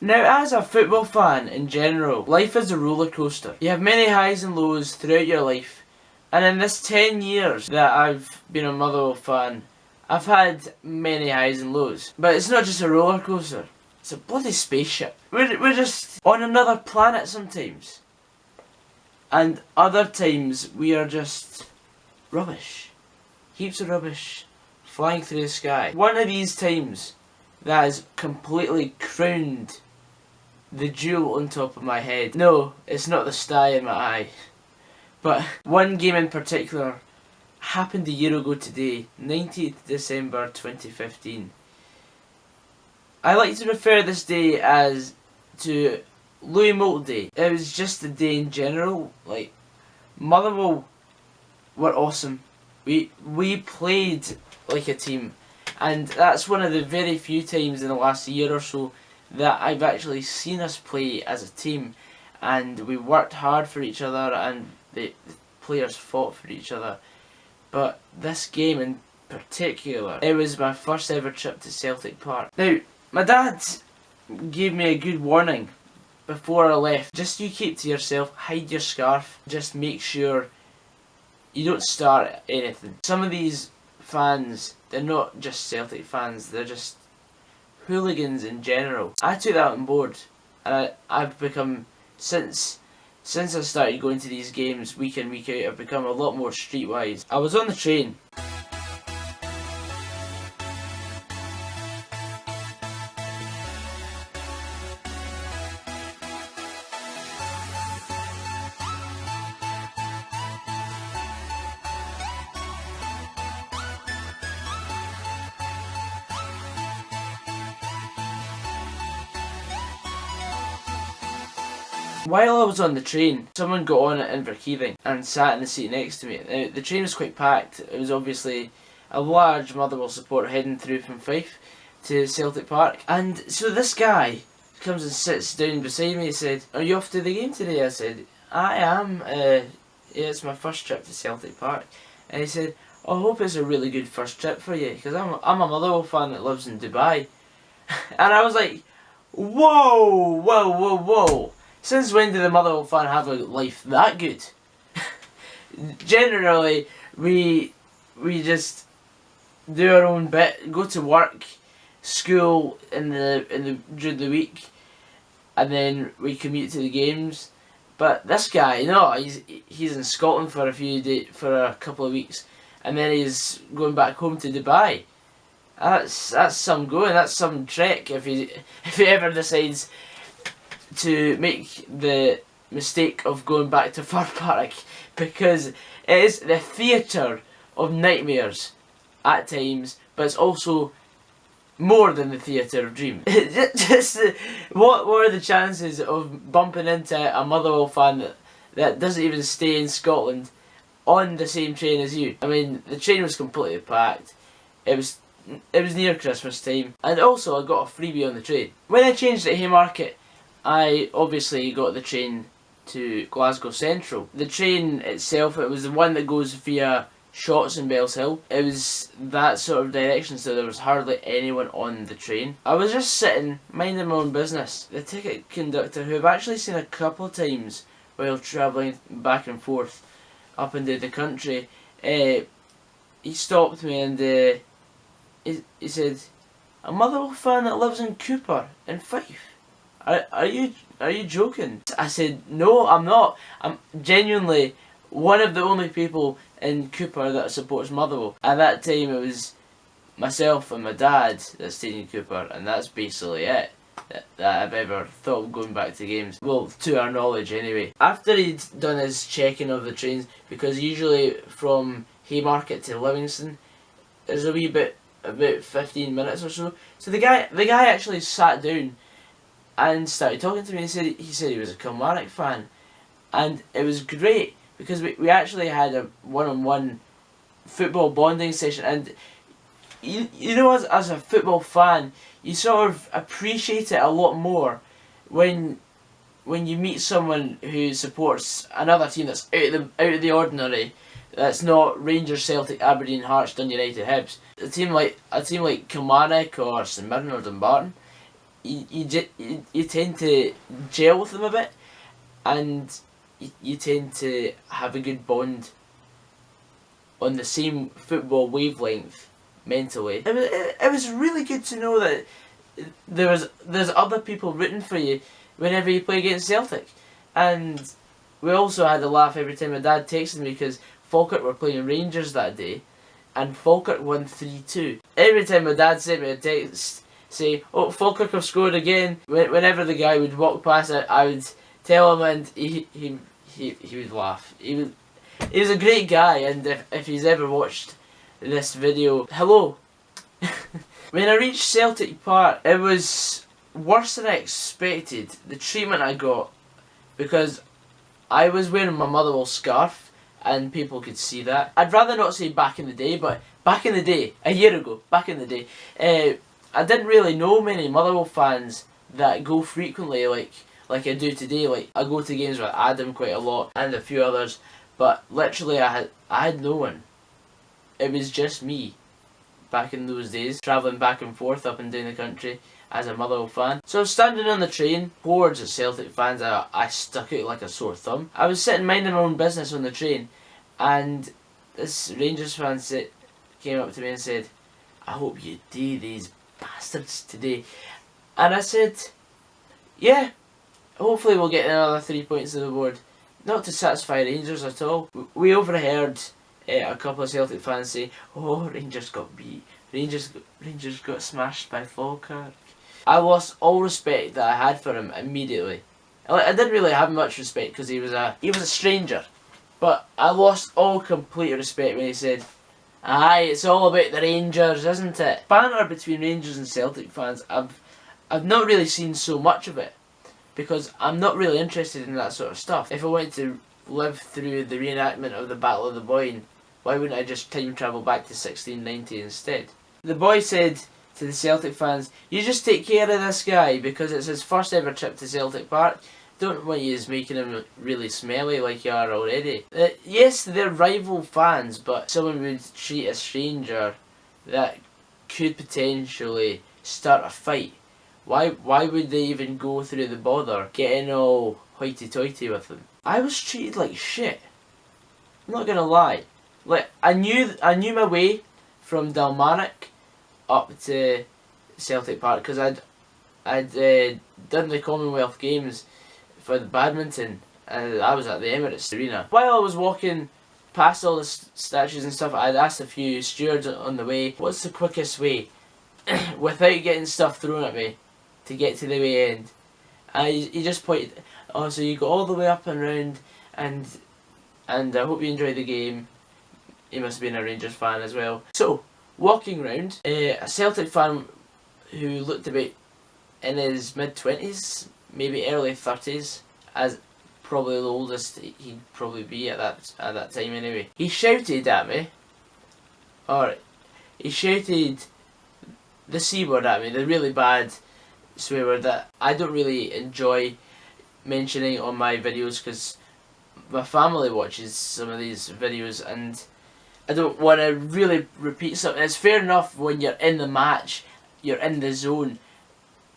Now, as a football fan in general, life is a roller coaster. You have many highs and lows throughout your life, and in this 10 years that I've been a Motherwell fan, I've had many highs and lows. But it's not just a roller coaster, it's a bloody spaceship. We're just on another planet sometimes. And other times we are just rubbish. Heaps of rubbish flying through the sky. One of these times that has completely crowned the jewel on top of my head. No, it's not the sty in my eye. But one game in particular happened a year ago today, 19th December 2015. I like to refer this day as to Louis Moult Day. It was just the day in general. Like, Motherwell were awesome. We played like a team, and that's one of the very few times in the last year or so that I've actually seen us play as a team, and we worked hard for each other, and the players fought for each other. But this game in particular, it was my first ever trip to Celtic Park. Now, my dad gave me a good warning before I left. Just you keep to yourself, hide your scarf, just make sure you don't start anything. Some of these fans, they're not just Celtic fans, they're just hooligans in general. I took that on board, and I've become, since I started going to these games week in, week out, I've become a lot more streetwise. I was on the train. While I was on the train, someone got on at Inverkeithing and sat in the seat next to me. Now, the train was quite packed. It was obviously a large Motherwell support heading through from Fife to Celtic Park. And so this guy comes and sits down beside me. He said, "Are you off to the game today?" I said, "I am. Yeah, it's my first trip to Celtic Park." And he said, "I hope it's a really good first trip for you, because I'm a Motherwell fan that lives in Dubai." And I was like, whoa, whoa, whoa, whoa. Since when did a Motherwell fan have a life that good? Generally, we just do our own bit, go to work, school during the week, and then we commute to the games. But this guy, no, he's in Scotland for a couple of weeks, and then he's going back home to Dubai. That's some going. That's some trek if he ever decides to make the mistake of going back to Fir Park, because it is the theatre of nightmares at times, but it's also more than the theatre of dreams. What are the chances of bumping into a Motherwell fan that doesn't even stay in Scotland on the same train as you? I mean, the train was completely packed. It was near Christmas time, and also I got a freebie on the train. When I changed at Haymarket, I obviously got the train to Glasgow Central. The train itself, it was the one that goes via Shotts and Bellshill. It was that sort of direction, so there was hardly anyone on the train. I was just sitting, minding my own business. The ticket conductor, who I've actually seen a couple of times while travelling back and forth up and down the country, he stopped me and he said, "A Motherwell fan that lives in Cooper in Fife? Are you joking?" I said, "No, I'm not. I'm genuinely one of the only people in Cooper that supports Motherwell." At that time, it was myself and my dad that stayed in Cooper, and that's basically it that I've ever thought of going back to games. Well, to our knowledge anyway. After he'd done his checking of the trains, because usually from Haymarket to Livingston there's a wee bit, about 15 minutes or so. So the guy actually sat down and started talking to me. He said he was a Kilmarnock fan, and it was great because we actually had a one-on-one football bonding session. And you know, as a football fan, you sort of appreciate it a lot more when you meet someone who supports another team that's out of the ordinary, that's not Rangers, Celtic, Aberdeen, Hearts, Dundee United, Hibs. A team like Kilmarnock or St Mirren or Dumbarton, you tend to gel with them a bit, and you tend to have a good bond on the same football wavelength mentally. It was really good to know that there's other people rooting for you whenever you play against Celtic. And we also had a laugh every time my dad texted me because Falkirk were playing Rangers that day, and Falkirk won 3-2. Every time my dad sent me a text say, "Oh, Falkirk have scored again," whenever the guy would walk past it, I would tell him, and he would laugh. He was a great guy, and if he's ever watched this video, hello. When I reached Celtic Park, it was worse than I expected, the treatment I got, because I was wearing my Motherwell scarf and people could see that. I'd rather not say back in the day, but back in the day, a year ago, back in the day, I didn't really know many Motherwell fans that go frequently like I do today. Like, I go to games with Adam quite a lot and a few others, but literally I had no one. It was just me back in those days, travelling back and forth up and down the country as a Motherwell fan. So I was standing on the train, hordes of Celtic fans, I stuck out like a sore thumb. I was sitting minding my own business on the train, and this Rangers fan came up to me and said, "I hope you do these bastards today." And I said, "Yeah, hopefully we'll get another 3 points to the board." Not to satisfy Rangers at all. We overheard a couple of Celtic fans say, "Oh, Rangers got beat. Rangers got smashed by Falkirk." I lost all respect that I had for him immediately. I didn't really have much respect because he was a stranger, but I lost all complete respect when he said, "Aye, it's all about the Rangers, isn't it?" Banter between Rangers and Celtic fans, I've not really seen so much of it, because I'm not really interested in that sort of stuff. If I wanted to live through the reenactment of the Battle of the Boyne, why wouldn't I just time travel back to 1690 instead? The boy said to the Celtic fans, "You just take care of this guy because it's his first ever trip to Celtic Park. Don't want you making him really smelly like you are already." Yes, they're rival fans, but someone would treat a stranger that could potentially start a fight. Why would they even go through the bother getting all hoity-toity with them? I was treated like shit. I'm not gonna lie. Like, I knew my way from Dalmarnock up to Celtic Park because I'd done the Commonwealth Games for the badminton, and I was at the Emirates Arena. While I was walking past all the statues and stuff, I'd asked a few stewards on the way, "What's the quickest way without getting stuff thrown at me to get to the way end?" He just pointed, "Oh, so you go all the way up and round, and I hope you enjoy the game." He must have been a Rangers fan as well. So, walking round, a Celtic fan who looked about in his mid-20s, maybe early 30s, as probably the oldest he'd probably be at that time anyway. He shouted at me, he shouted the C word at me, the really bad swear word that I don't really enjoy mentioning on my videos because my family watches some of these videos and I don't want to really repeat something. It's fair enough when you're in the match, you're in the zone,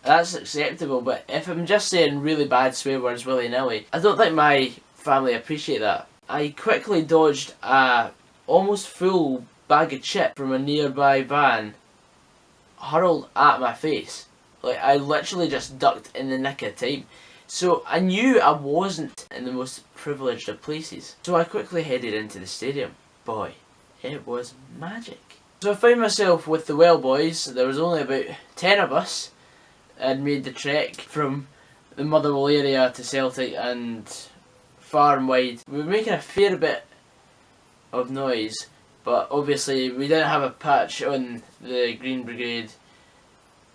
that's acceptable, but if I'm just saying really bad swear words willy-nilly, I don't think my family appreciate that. I quickly dodged a almost full bag of chip from a nearby van hurled at my face. Like, I literally just ducked in the nick of time. So I knew I wasn't in the most privileged of places. So I quickly headed into the stadium. Boy, it was magic. So I found myself with the Well boys. There was only about 10 of us. I'd made the trek from the Motherwell area to Celtic and far and wide. We were making a fair bit of noise, but obviously we didn't have a patch on the Green Brigade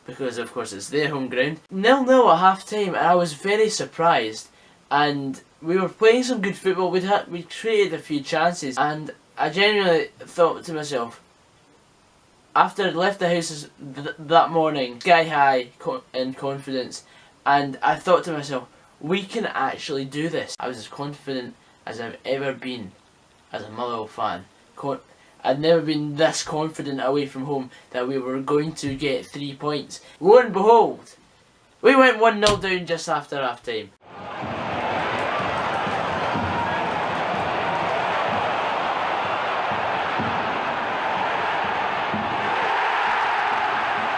because of course it's their home ground. 0-0 at half time, and I was very surprised, and we were playing some good football. We'd created a few chances, and I genuinely thought to myself, after I'd left the house that morning, sky high in confidence, and I thought to myself, we can actually do this. I was as confident as I've ever been as a Motherwell fan. I'd never been this confident away from home that we were going to get 3 points. Lo and behold, We went 1-0 down just after half time.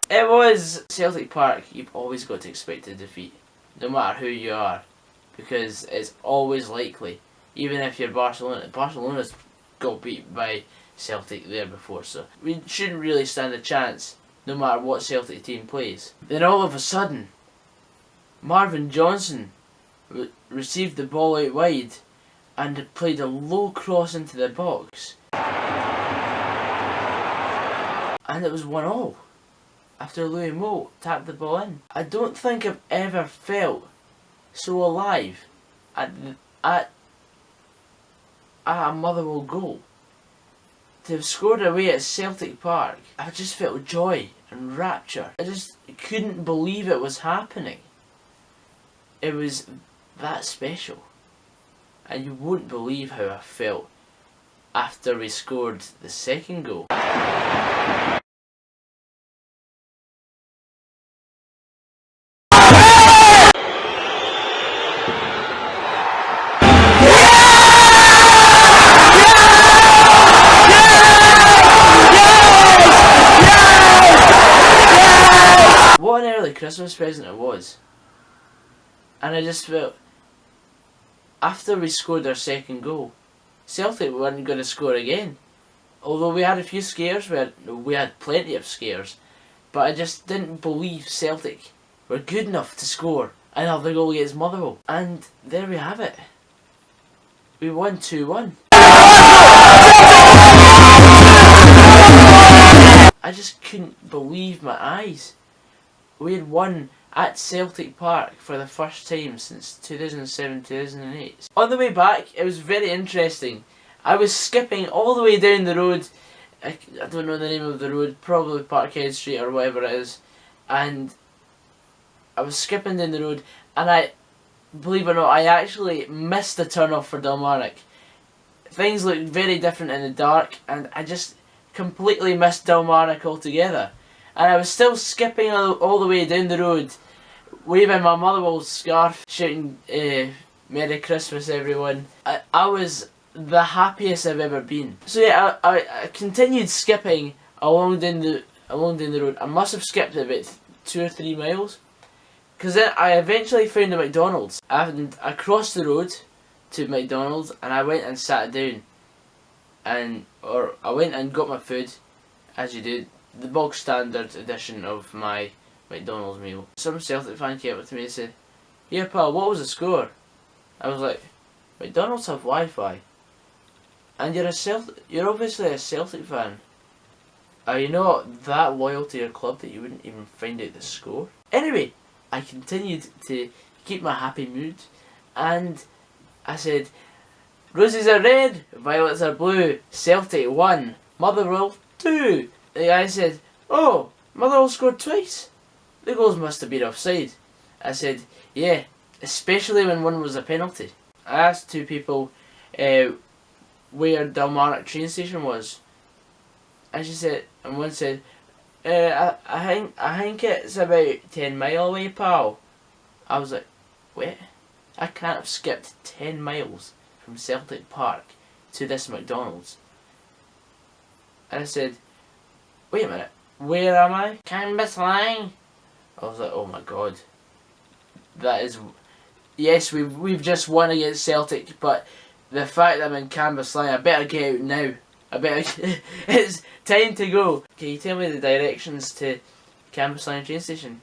It was Celtic Park. You've always got to expect a defeat, no matter who you are, because it's always likely. Even if you're Barcelona, Barcelona's got beat by Celtic there before, so we shouldn't really stand a chance, no matter what Celtic team plays. Then all of a sudden, Marvin Johnson received the ball out wide and played a low cross into the box, and it was 1-1. After Louis Moult tapped the ball in. I don't think I've ever felt so alive at a Motherwell goal. To have scored away at Celtic Park, I just felt joy and rapture. I just couldn't believe it was happening. It was that special. And you won't believe how I felt after we scored the second goal. What an early Christmas present it was. And I just felt, after we scored our second goal, Celtic weren't going to score again. Although we had a few scares, we had plenty of scares, but I just didn't believe Celtic were good enough to score another goal against Motherwell. And there we have it. We won 2-1. I just couldn't believe my eyes. We had won at Celtic Park for the first time since 2007-2008. On the way back, it was very interesting. I was skipping all the way down the road. I don't know the name of the road, probably Parkhead Street or whatever it is. And I was skipping down the road, and I, believe it or not, I actually missed the turn off for Dalmarnock. Things looked very different in the dark, and I just completely missed Dalmarnock altogether. And I was still skipping all the way down the road, waving my Motherwell scarf, shouting Merry Christmas everyone. I was the happiest I've ever been. So yeah, I continued skipping along down the road. I must have skipped about 2 or 3 miles, because then I eventually found a McDonald's. I crossed the road to McDonald's, and I went and sat down, or I went and got my food, as you do. The bog standard edition of my McDonald's meal. Some Celtic fan came up to me and said, "Yeah pal, what was the score?" I was like, "McDonald's have Wi-Fi. And you're obviously a Celtic fan. Are you not that loyal to your club that you wouldn't even find out the score?" Anyway, I continued to keep my happy mood, and I said, "Roses are red, violets are blue, Celtic 1, Motherwell 2. The guy said, "Oh, Motherwell scored twice. The goals must have been offside." I said, "Yeah, especially when one was a penalty." I asked 2 people where Dalmarnock train station was, and one said, I think it's about 10 mile away, pal." I was like, "What? I can't have skipped 10 miles from Celtic Park to this McDonald's." And I said, "Wait a minute, where am I?" "Cambuslang." I was like, oh my god. That is... Yes, we've just won against Celtic, but the fact that I'm in Cambuslang, I better get out now. It's time to go. Can you tell me the directions to Cambuslang train station?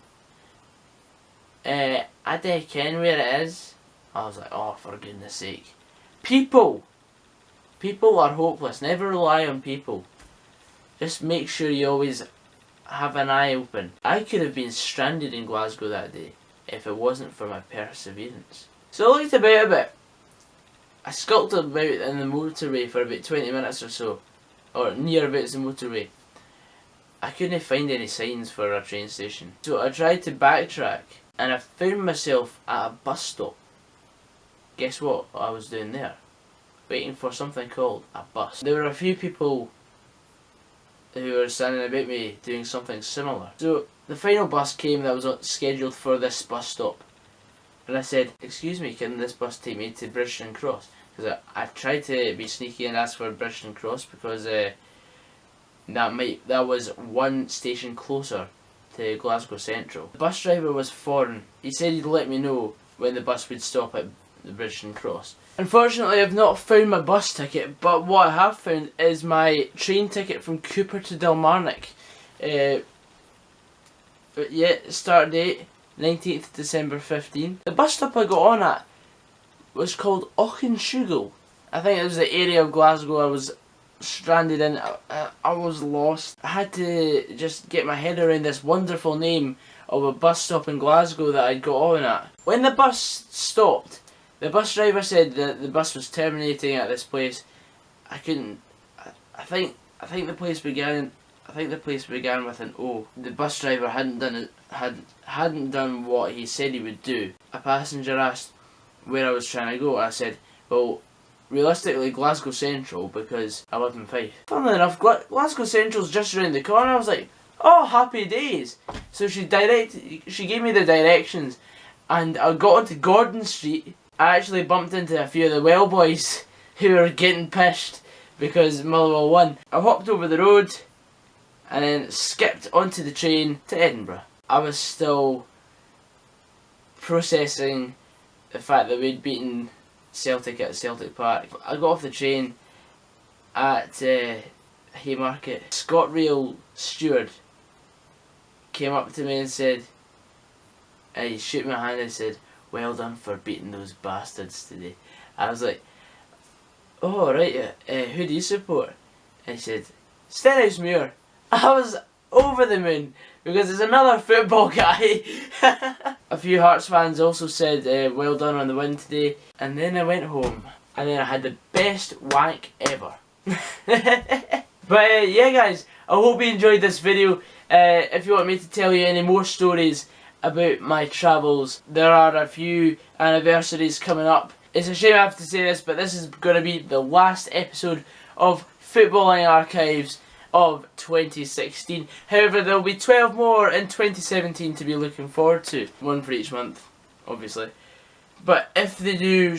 I don't ken where it is. I was like, oh, for goodness sake. People are hopeless. Never rely on people. Just make sure you always have an eye open. I could have been stranded in Glasgow that day if it wasn't for my perseverance. So I looked about a bit. I skulked about in the motorway for about 20 minutes or so, or near about the motorway. I couldn't find any signs for a train station. So I tried to backtrack, and I found myself at a bus stop. Guess what I was doing there? Waiting for something called a bus. There were a few people who were standing about me doing something similar. So the final bus came that was scheduled for this bus stop, and I said, "Excuse me, can this bus take me to Bridgeton Cross?" Because I tried to be sneaky and ask for Bridgeton Cross because that was one station closer to Glasgow Central. The bus driver was foreign. He said he'd let me know when the bus would stop at the Bridgeton Cross. Unfortunately, I've not found my bus ticket, but what I have found is my train ticket from Cooper to Dalmarnock. But yeah, start date 19th December 15. The bus stop I got on at was called Auchenshoogle. I think it was the area of Glasgow I was stranded in. I was lost. I had to just get my head around this wonderful name of a bus stop in Glasgow that I'd got on at. When the bus stopped, the bus driver said that the bus was terminating at this place. I couldn't. I think the place began. I think the place began with an O. The bus driver hadn't done what he said he would do. A passenger asked where I was trying to go. I said, well, realistically Glasgow Central, because I live in Fife. Funnily enough, Glasgow Central's just around the corner. I was like, oh, happy days. So she gave me the directions, and I got onto Gordon Street. I actually bumped into a few of the well boys who were getting pissed because Motherwell won. I hopped over the road and then skipped onto the train to Edinburgh. I was still processing the fact that we'd beaten Celtic at Celtic Park. I got off the train at Haymarket. ScotRail steward came up to me and said, he shook my hand and said, "Well done for beating those bastards today." I was like, "Oh right, who do you support?" And he said, "Stenhousemuir." I was over the moon because there's another football guy. A few Hearts fans also said, "Well done on the win today." And then I went home and then I had the best wank ever. But yeah guys, I hope you enjoyed this video. If you want me to tell you any more stories about my travels, there are a few anniversaries coming up. It's a shame I have to say this, but this is going to be the last episode of Footballing Archives of 2016. However, there will be 12 more in 2017 to be looking forward to. One for each month, obviously. But if they do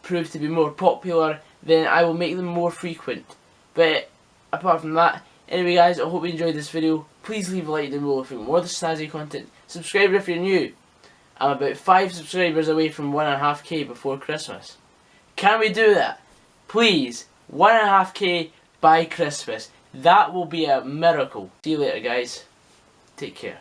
prove to be more popular, then I will make them more frequent. But apart from that, anyway guys, I hope you enjoyed this video. Please leave a like down below if you want more of the snazzy content. Subscribe if you're new. I'm about 5 subscribers away from 1.5k before Christmas. Can we do that? Please, 1.5k by Christmas. That will be a miracle. See you later guys. Take care.